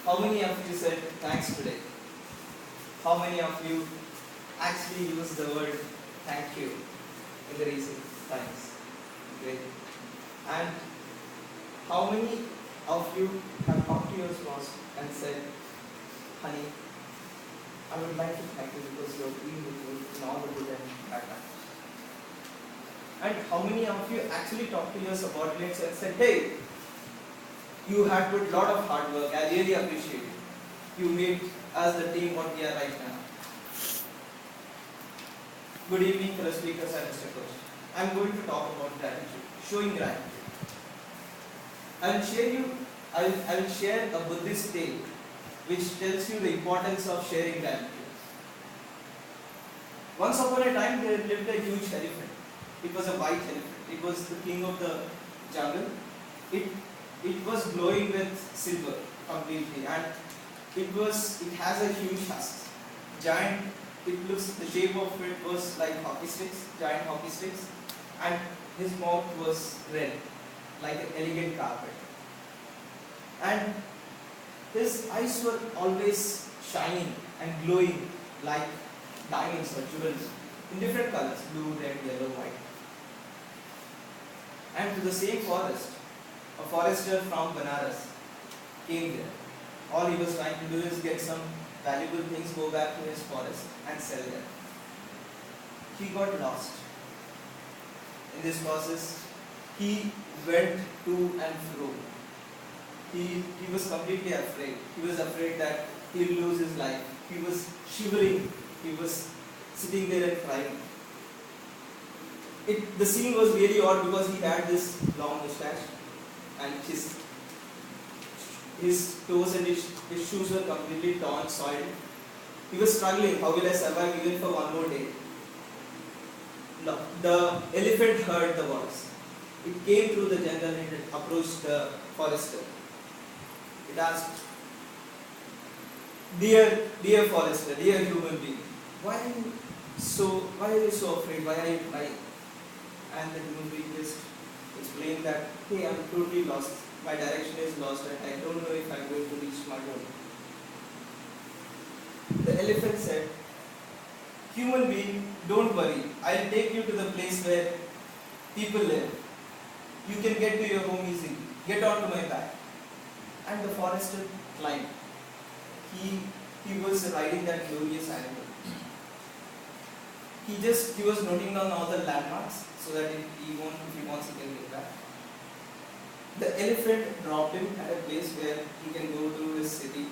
How many of you said thanks today? How many of you actually use the word thank you in the recent times? Great. And how many of you have talked to your spouse and said, honey, I would like to thank you because you have been with me in all the good and bad times. And how many of you actually talked to your subordinates and said, hey, you have put a lot of hard work, I really appreciate it. You made us the team what we are right now. Good evening, fellow speakers and Mr. Coach. I am going to talk about gratitude, showing gratitude. I will share a Buddhist tale which tells you the importance of sharing gratitude. Once upon a time there lived a huge elephant. It was a white elephant. It was the king of the jungle. It was glowing with silver completely, and it has a huge husk. Giant, the shape of it was like hockey sticks, giant hockey sticks, and his mouth was red, like an elegant carpet. And his eyes were always shining and glowing like diamonds or jewels in different colors, blue, red, yellow, white. And to the same forest, a forester from Banaras came there. All he was trying to do is get some valuable things, go back to his forest and sell them. He got lost. In this process, he went to and fro. He was completely afraid. He was afraid that he will lose his life. He was shivering. He was sitting there and crying. The scene was really odd because he had this long mustache and his toes and his shoes were completely torn, soiled. He was struggling. How will I survive even for one more day? No. The elephant heard the voice. It came through the jungle and it approached the forester. It asked, Dear forester, dear human being, why are you so afraid? Why are you crying? And the human being just explained that, hey, I'm totally lost. My direction is lost and I don't know if I'm going to reach my goal. The elephant said, human being, don't worry. I'll take you to the place where people live. You can get to your home easily. Get onto my back. And the forester climbed. He was riding that glorious animal. He was noting down all the landmarks so that if he wants, he can get back. The elephant dropped him at a place where he can go to his city,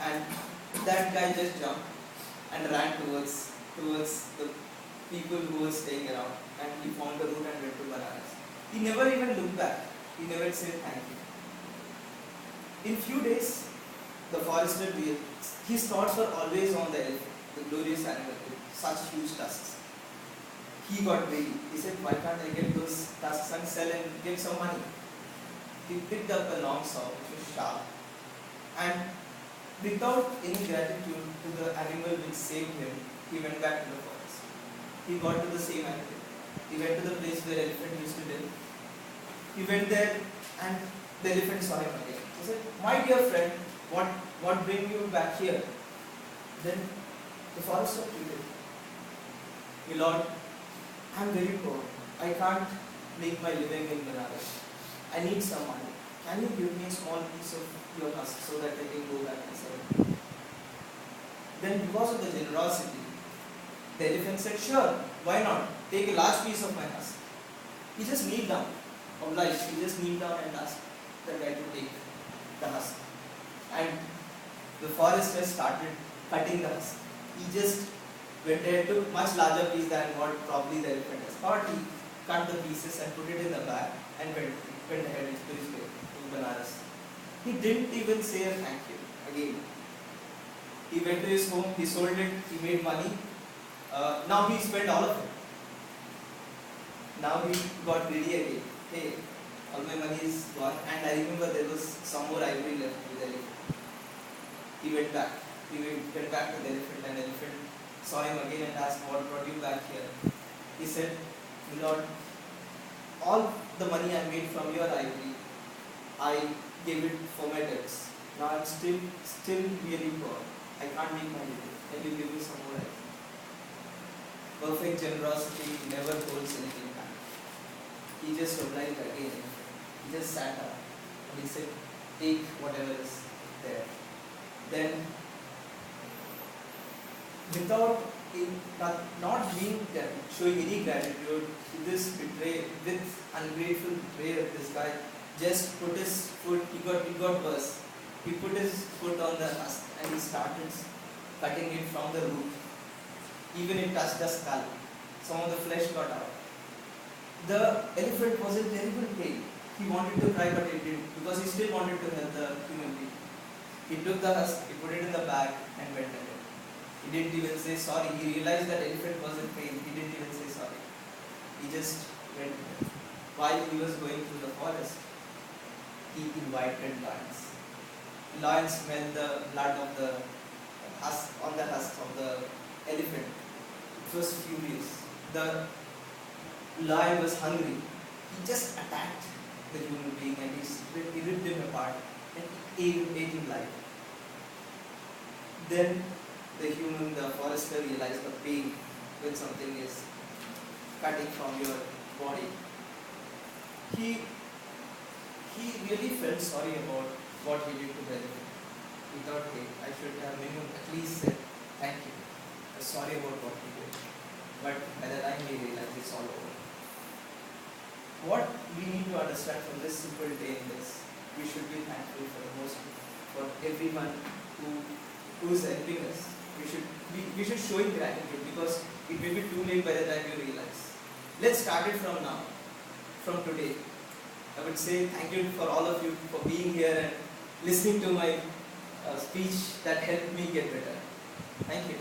and that guy just jumped and ran towards the people who were staying around, and he found the route and went to Banaras. He never even looked back. He never said thank you. In few days, the forester, his thoughts were always on the elephant, the glorious animal with such huge tusks. He got greedy. He said, why can't I get those tusks and sell and get some money? He picked up a long saw which was sharp, and without any gratitude to the animal which saved him, he went back to the forest. He got to the same animal. He went to the place where elephant used to live. He went there and the elephant saw him again. He said, my dear friend, what bring you back here? Then the forester pleaded, my lord, I am very poor. I can't make my living in Banaras. I need some money. Can you give me a small piece of your husk so that I can go back and sell it? Then because of the generosity, the elephant said, sure, why not? Take a large piece of my husk. He just kneeled down, obliged. He just kneeled down and asked the guy to take the husk. And the forester started cutting the husk. He just went ahead to much larger piece than what probably the elephant has thought. He cut the pieces and put it in the bag and went ahead to his way to Banaras. He didn't even say a thank you again. He went to his home, he sold it, he made money. Now he spent all of it. Now he got greedy again. Hey, all my money is gone, and I remember there was some more ivory left with the elephant. He went back. He went back to the elephant, and the elephant saw him again and asked, what brought you back here? He said, my lord, all the money I made from your ivory, I gave it for my debts. Now I'm still really poor. I can't meet my living. Can you give me some more idea? Perfect generosity never holds anything back. He just obliged again. He just sat up and he said, take whatever is there. Then, without not being showing any gratitude, this ungrateful betrayer, this guy just put his foot. He got worse. He put his foot on the husk and he started cutting it from the root. Even it touched the skull. Some of the flesh got out. The elephant was in terrible pain. He wanted to cry, but he didn't, because he still wanted to help the human being. He took the husk, he put it in the bag and went ahead. He didn't even say sorry. He realized that elephant was in pain. He didn't even say sorry. He just went ahead. While he was going through the forest, he invited lions. Lions smelled the blood of the husk on the husk of the elephant. It was furious. The lion was hungry. He just attacked the human being and he ripped him apart and ate him alive. Then the forester realized the pain when something is cutting from your body. He really felt sorry about what he did to the elephant. He thought, hey, I should have minimum at least said thank you. I'm sorry about what he did. But by the time he realized it's all over. What we need to understand from this simple day is we should be thankful for everyone who is helping us. We should show him gratitude, because it may be too late by the time you realize. Let's start it from now, from today. I would say thank you for all of you for being here and listening to my speech that helped me get better. Thank you.